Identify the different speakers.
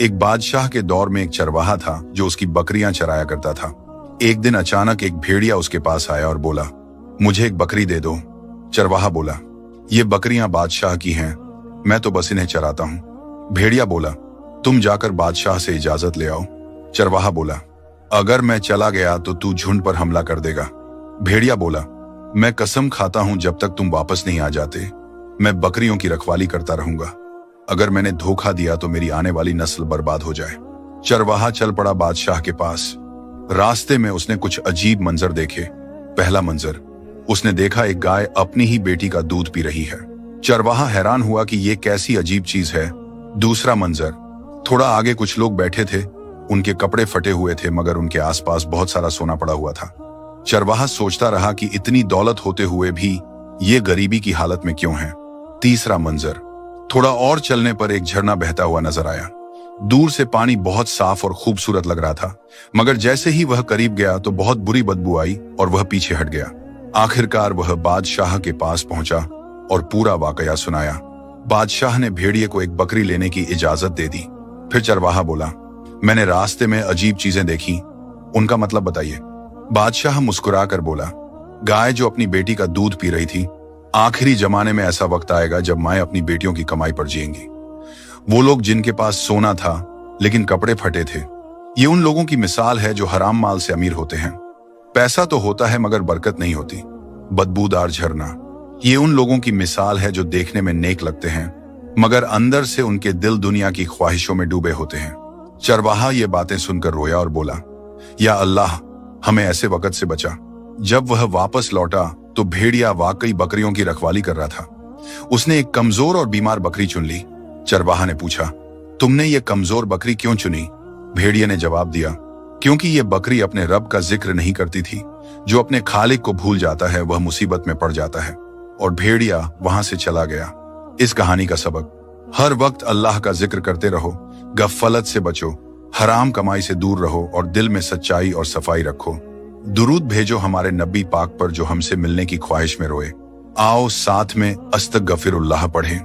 Speaker 1: एक बादशाह के दौर में एक चरवाहा था जो उसकी बकरियां चराया करता था। एक दिन अचानक एक भेड़िया उसके पास आया और बोला, मुझे एक बकरी दे दो। चरवाहा बोला, ये बकरियां बादशाह की हैं, मैं तो बस इन्हें चराता हूं। भेड़िया बोला, तुम जाकर बादशाह से इजाजत ले आओ। चरवाहा बोला, अगर मैं चला गया तो तू झुंड पर हमला कर देगा। भेड़िया बोला, मैं कसम खाता हूं जब तक तुम वापस नहीं आ जाते मैं बकरियों की रखवाली करता रहूंगा। अगर मैंने धोखा दिया तो मेरी आने वाली नस्ल बर्बाद हो जाए। चरवाहा चल पड़ा बादशाह के पास। रास्ते में उसने कुछ अजीब मंजर देखे। पहला मंजर, उसने देखा एक गाय अपनी ही बेटी का दूध पी रही है। चरवाहा हैरान हुआ कि ये कैसी अजीब चीज है। दूसरा मंजर, थोड़ा आगे कुछ लोग बैठे थे, उनके कपड़े फटे हुए थे मगर उनके आसपास बहुत सारा सोना पड़ा हुआ था। चरवाहा सोचता रहा कि इतनी दौलत होते हुए भी ये गरीबी की हालत में क्यों है। तीसरा मंजर, थोड़ा और चलने पर एक झरना बहता हुआ नजर आया। दूर से पानी बहुत साफ और खूबसूरत लग रहा था, मगर जैसे ही वह करीब गया तो बहुत बुरी बदबू आई और वह पीछे हट गया। आखिरकार वह बादशाह के पास पहुंचा और पूरा वाकया सुनाया। बादशाह ने भेड़िए को एक बकरी लेने की इजाजत दे दी। फिर चरवाहा बोला, मैंने रास्ते में अजीब चीजें देखी, उनका मतलब बताइए। बादशाह मुस्कुराकर बोला, गाय जो अपनी बेटी का दूध पी रही थी। आखिरी जमाने में ऐसा वक्त आएगा जब माएं अपनी बेटियों की कमाई पर जिएंगी। वो लोग जिनके पास सोना था लेकिन कपड़े फटे थे, ये उन लोगों की मिसाल है जो हराम माल से अमीर होते हैं। पैसा तो होता है मगर बरकत नहीं होती। बदबूदार झरना, ये उन लोगों की मिसाल है जो देखने में नेक लगते हैं मगर अंदर से उनके दिल दुनिया की ख्वाहिशों में डूबे होते हैं। चरवाहा ये बातें सुनकर रोया और बोला, या अल्लाह, हमें ऐसे वक्त से बचा। जब वह वापस लौटा तो भेड़िया वाकई बकरियों की रखवाली कर रहा था। उसने एक कमजोर और बीमार बकरी चुन ली। चरवाहा ने पूछा, तुमने ये कमजोर बकरी क्यों चुनी? भेड़िया ने जवाब दिया, क्योंकि ये बकरी अपने रब का जिक्र नहीं करती थी। जो अपने खालिक को भूल जाता है वह मुसीबत में पड़ जाता है। और भेड़िया वहां से चला गया। इस कहानी का सबक, हर वक्त अल्लाह का जिक्र करते रहो, गफलत से बचो, हराम कमाई से दूर रहो और दिल में सच्चाई और सफाई रखो। दुरूद भेजो हमारे नबी पाक पर जो हमसे मिलने की ख्वाहिश में रोए। आओ साथ में अस्तगफिरुल्लाह पढ़ें।